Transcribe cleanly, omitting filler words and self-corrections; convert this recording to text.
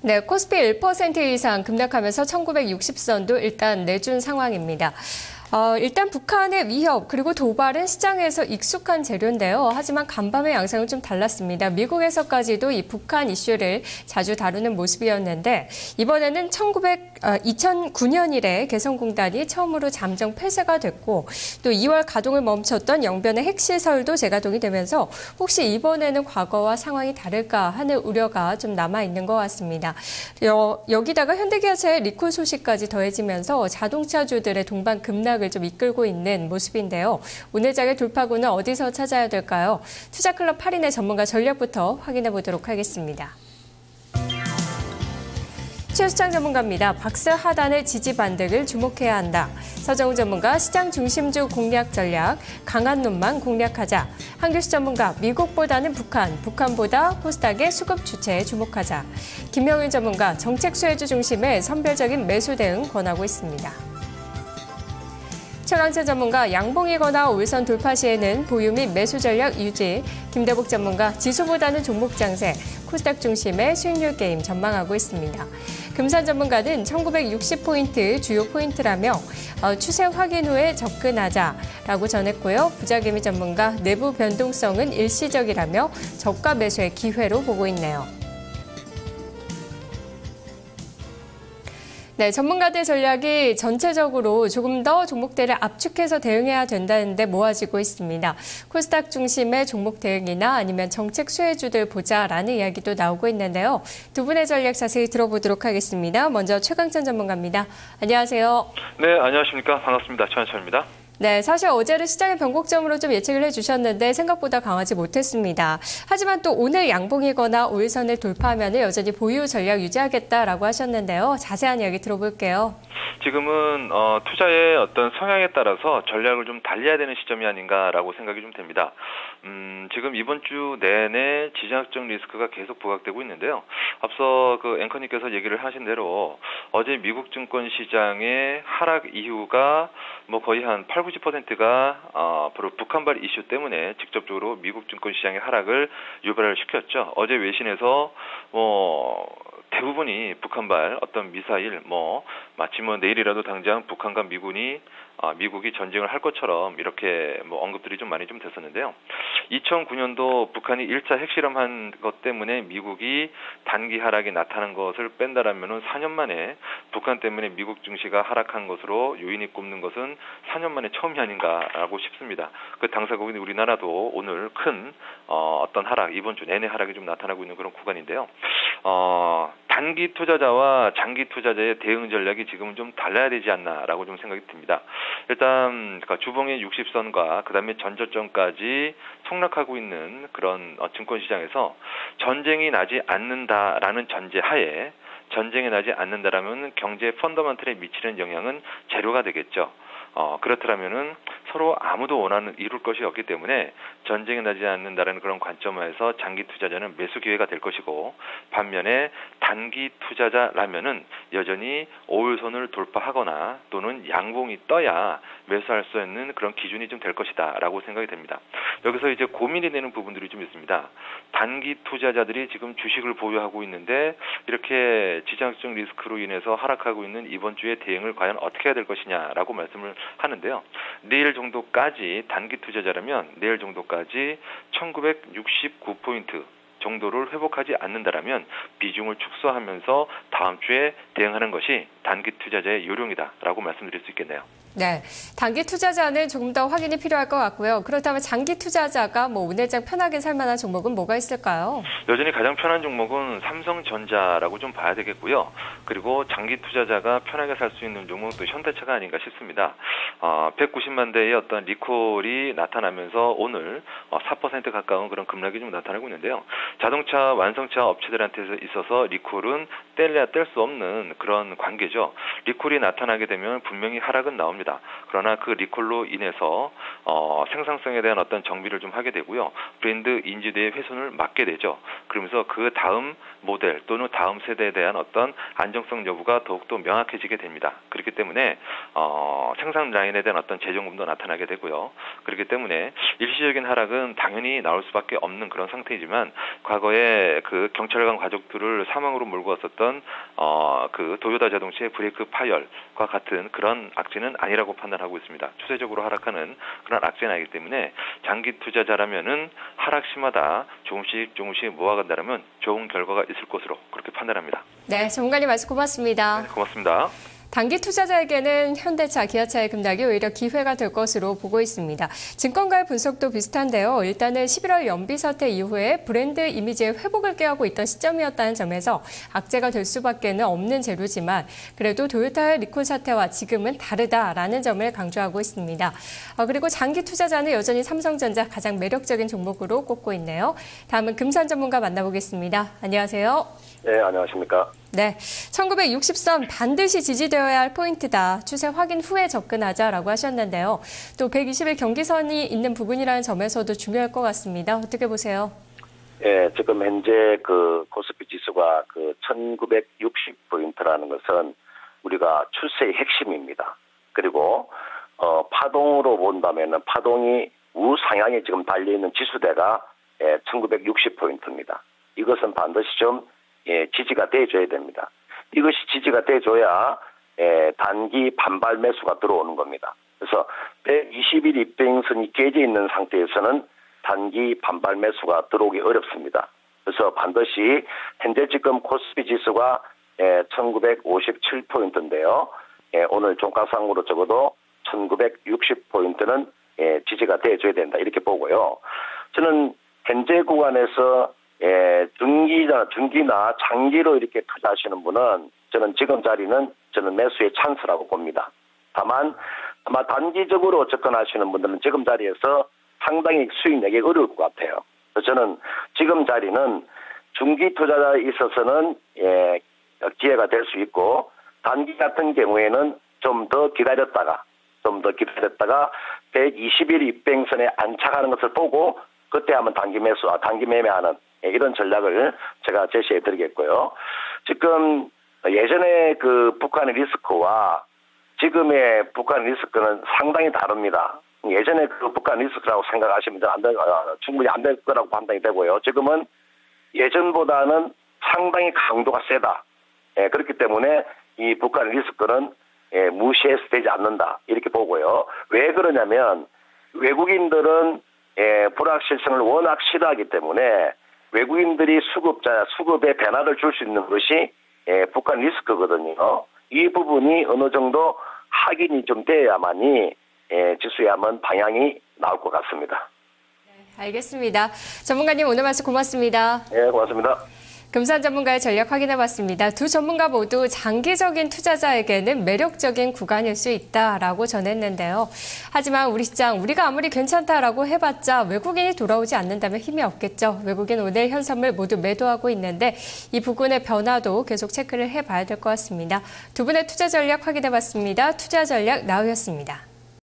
네, 코스피 1% 이상 급락하면서 1960선도 일단 내준 상황입니다. 일단 북한의 위협 그리고 도발은 시장에서 익숙한 재료인데요. 하지만 간밤의 양상은 좀 달랐습니다. 미국에서까지도 이 북한 이슈를 자주 다루는 모습이었는데 이번에는 2009년 이래 개성공단이 처음으로 잠정 폐쇄가 됐고 또 2월 가동을 멈췄던 영변의 핵시설도 재가동이 되면서 혹시 이번에는 과거와 상황이 다를까 하는 우려가 좀 남아있는 것 같습니다. 여기다가 현대기아차의 리콜 소식까지 더해지면서 자동차주들의 동반 급락 좀 이끌고 있는 모습인데요. 오늘 장의 돌파구는 어디서 찾아야 될까요? 투자클럽 8인의 전문가 전략부터 확인해 보도록 하겠습니다. 최수창 전문가입니다. 박스 하단의 지지 반등을 주목해야 한다. 서정우 전문가 시장 중심주 공략 전략, 강한 놈만 공략하자. 한규수 전문가 미국보다는 북한, 북한보다 코스닥의 수급 주체에 주목하자. 김명윤 전문가 정책 수혜주 중심의 선별적인 매수 대응 권하고 있습니다. 최강찬 전문가 양봉이거나 올선 돌파 시에는 보유 및 매수 전략 유지, 김대복 전문가 지수보다는 종목 장세, 코스닥 중심의 수익률 게임 전망하고 있습니다. 금산 전문가는 1960포인트 주요 포인트라며 추세 확인 후에 접근하자라고 전했고요. 부자기미 전문가 내부 변동성은 일시적이라며 저가 매수의 기회로 보고 있네요. 네, 전문가들 전략이 전체적으로 조금 더 종목대를 압축해서 대응해야 된다는데 모아지고 있습니다. 코스닥 중심의 종목 대응이나 아니면 정책 수혜주들 보자라는 이야기도 나오고 있는데요. 두 분의 전략 자세히 들어보도록 하겠습니다. 먼저 최강찬 전문가입니다. 안녕하세요. 네, 안녕하십니까. 반갑습니다. 최강찬입니다. 네, 사실 어제를 시장의 변곡점으로 좀 예측을 해주셨는데 생각보다 강하지 못했습니다. 하지만 또 오늘 양봉이거나 5일선을 돌파하면 여전히 보유 전략 유지하겠다라고 하셨는데요. 자세한 이야기 들어볼게요. 지금은 투자의 어떤 성향에 따라서 전략을 좀 달리해야 되는 시점이 아닌가라고 생각이 좀 됩니다. 지금 이번 주 내내 지정학적 리스크가 계속 부각되고 있는데요. 앞서 그 앵커님께서 얘기를 하신 대로 어제 미국 증권 시장의 하락 이유가 뭐 거의 한 80~90%가 바로 북한발 이슈 때문에 직접적으로 미국 증권 시장의 하락을 유발을 시켰죠. 어제 외신에서 대부분이 북한발 어떤 미사일 마치 내일이라도 당장 북한과 미국이 전쟁을 할 것처럼 이렇게 언급들이 좀 많이 좀 됐었는데요. 2009년도 북한이 1차 핵실험한 것 때문에 미국이 단기 하락이 나타난 것을 뺀다라면은 4년 만에 북한 때문에 미국 증시가 하락한 것으로 요인이 꼽는 것은 4년 만에 처음이 아닌가라고 싶습니다. 그 당사국인 우리나라도 오늘 큰 어떤 하락, 이번 주 내내 하락이 좀 나타나고 있는 그런 구간인데요. 단기 투자자와 장기 투자자의 대응 전략이 지금은 좀 달라야 되지 않나라고 좀 생각이 듭니다. 일단 주봉의 60선과 그다음에 전저점까지 폭락하고 있는 그런 증권시장에서 전쟁이 나지 않는다라는 전제하에 전쟁이 나지 않는다라면 경제 펀더멘털에 미치는 영향은 제로가 되겠죠. 그렇다면은 서로 아무도 이룰 것이 없기 때문에 전쟁이 나지 않는다는 그런 관점에서 장기 투자자는 매수 기회가 될 것이고, 반면에 단기 투자자라면은 여전히 5일선을 돌파하거나 또는 양봉이 떠야 매수할 수 있는 그런 기준이 좀 될 것이다라고 생각이 됩니다. 여기서 이제 고민이 되는 부분들이 좀 있습니다. 단기 투자자들이 지금 주식을 보유하고 있는데 이렇게 지정학적 리스크로 인해서 하락하고 있는 이번 주의 대응을 과연 어떻게 해야 될 것이냐라고 말씀을 하는데요. 내일 정도까지 단기 투자자라면 내일 정도까지 1969포인트 정도를 회복하지 않는다라면 비중을 축소하면서 다음 주에 대응하는 것이 단기 투자자의 요령이다라고 말씀드릴 수 있겠네요. 네, 단기 투자자는 조금 더 확인이 필요할 것 같고요. 그렇다면 장기 투자자가 오늘장 편하게 살 만한 종목은 뭐가 있을까요? 여전히 가장 편한 종목은 삼성전자라고 좀 봐야 되겠고요. 그리고 장기 투자자가 편하게 살 수 있는 종목도 현대차가 아닌가 싶습니다. 190만 대의 어떤 리콜이 나타나면서 오늘 4% 가까운 그런 급락이 좀 나타나고 있는데요. 자동차 완성차 업체들한테 있어서 리콜은 뗄래야 뗄 수 없는 그런 관계죠. 리콜이 나타나게 되면 분명히 하락은 나옵니다. 그러나 그 리콜로 인해서 생산성에 대한 어떤 정비를 좀 하게 되고요. 브랜드 인지도의 훼손을 막게 되죠. 그러면서 그 다음 모델 또는 다음 세대에 대한 어떤 안정성 여부가 더욱더 명확해지게 됩니다. 그렇기 때문에 생산 라인에 대한 어떤 재정금도 나타나게 되고요. 그렇기 때문에 일시적인 하락은 당연히 나올 수밖에 없는 그런 상태이지만 과거에 그 경찰관 가족들을 사망으로 몰고 왔었던 그 도요타 자동차의 브레이크 파열과 같은 그런 악재는 아니라고 판단하고 있습니다. 추세적으로 하락하는 그런 악재는 아니기 때문에 장기 투자자라면은 하락시마다 조금씩 모아간다면 좋은 결과가 있을 것으로 그렇게 판단합니다. 네, 전문가님 말씀 고맙습니다. 네, 고맙습니다. 단기 투자자에게는 현대차, 기아차의 급락이 오히려 기회가 될 것으로 보고 있습니다. 증권가의 분석도 비슷한데요. 일단은 11월 연비 사태 이후에 브랜드 이미지의 회복을 꾀하고 있던 시점이었다는 점에서 악재가 될 수밖에 없는 재료지만 그래도 도요타의 리콜 사태와 지금은 다르다라는 점을 강조하고 있습니다. 그리고 장기 투자자는 여전히 삼성전자 가장 매력적인 종목으로 꼽고 있네요. 다음은 금산 전문가 만나보겠습니다. 안녕하세요. 네, 안녕하십니까. 네, 1960선 반드시 지지되어야 할 포인트다. 추세 확인 후에 접근하자라고 하셨는데요. 또 120일 경기선이 있는 부분이라는 점에서도 중요할 것 같습니다. 어떻게 보세요? 예, 지금 현재 그 코스피 지수가 그 1960포인트라는 것은 우리가 추세의 핵심입니다. 그리고 파동으로 본다면은 파동이 우상향에 지금 달려있는 지수대가 1960포인트입니다. 이것은 반드시 좀 지지가 돼줘야 됩니다. 이것이 지지가 돼줘야 단기 반발 매수가 들어오는 겁니다. 그래서 120일 입대행선이 깨져 있는 상태에서는 단기 반발 매수가 들어오기 어렵습니다. 그래서 반드시 현재 지금 코스피 지수가 1957포인트인데요. 오늘 종가상으로 적어도 1960포인트는 지지가 돼줘야 된다 이렇게 보고요. 저는 현재 구간에서 중기나 장기로 이렇게 투자하시는 분은 저는 지금 자리는 저는 매수의 찬스라고 봅니다. 다만 아마 단기적으로 접근하시는 분들은 지금 자리에서 상당히 수익 내기 어려울 것 같아요. 그래서 저는 지금 자리는 중기 투자자에 있어서는 기회가 될 수 있고 단기 같은 경우에는 좀 더 기다렸다가 120일 입행선에 안착하는 것을 보고 그때 한번 단기 매매하는 이런 전략을 제가 제시해 드리겠고요. 지금 예전에 그 북한의 리스크와 지금의 북한 리스크는 상당히 다릅니다. 예전에 그 북한 리스크라고 생각하시면 충분히 안 될 거라고 판단이 되고요. 지금은 예전보다는 상당히 강도가 세다. 그렇기 때문에 이 북한 리스크는 무시해서 되지 않는다. 이렇게 보고요. 왜 그러냐면 외국인들은 불확실성을 워낙 싫어하기 때문에 외국인들이 수급의 변화를 줄 수 있는 것이 북한 리스크거든요. 이 부분이 어느 정도 확인이 좀 돼야만이 지수에 한번 방향이 나올 것 같습니다. 네, 알겠습니다. 전문가님 오늘 말씀 고맙습니다. 네, 고맙습니다. 금산 전문가의 전략 확인해봤습니다. 두 전문가 모두 장기적인 투자자에게는 매력적인 구간일 수 있다라고 전했는데요. 하지만 우리 시장, 우리가 아무리 괜찮다라고 해봤자 외국인이 돌아오지 않는다면 힘이 없겠죠. 외국인 오늘 현선물 모두 매도하고 있는데 이 부분의 변화도 계속 체크를 해봐야 될 것 같습니다. 두 분의 투자 전략 확인해봤습니다. 투자 전략 나우였습니다.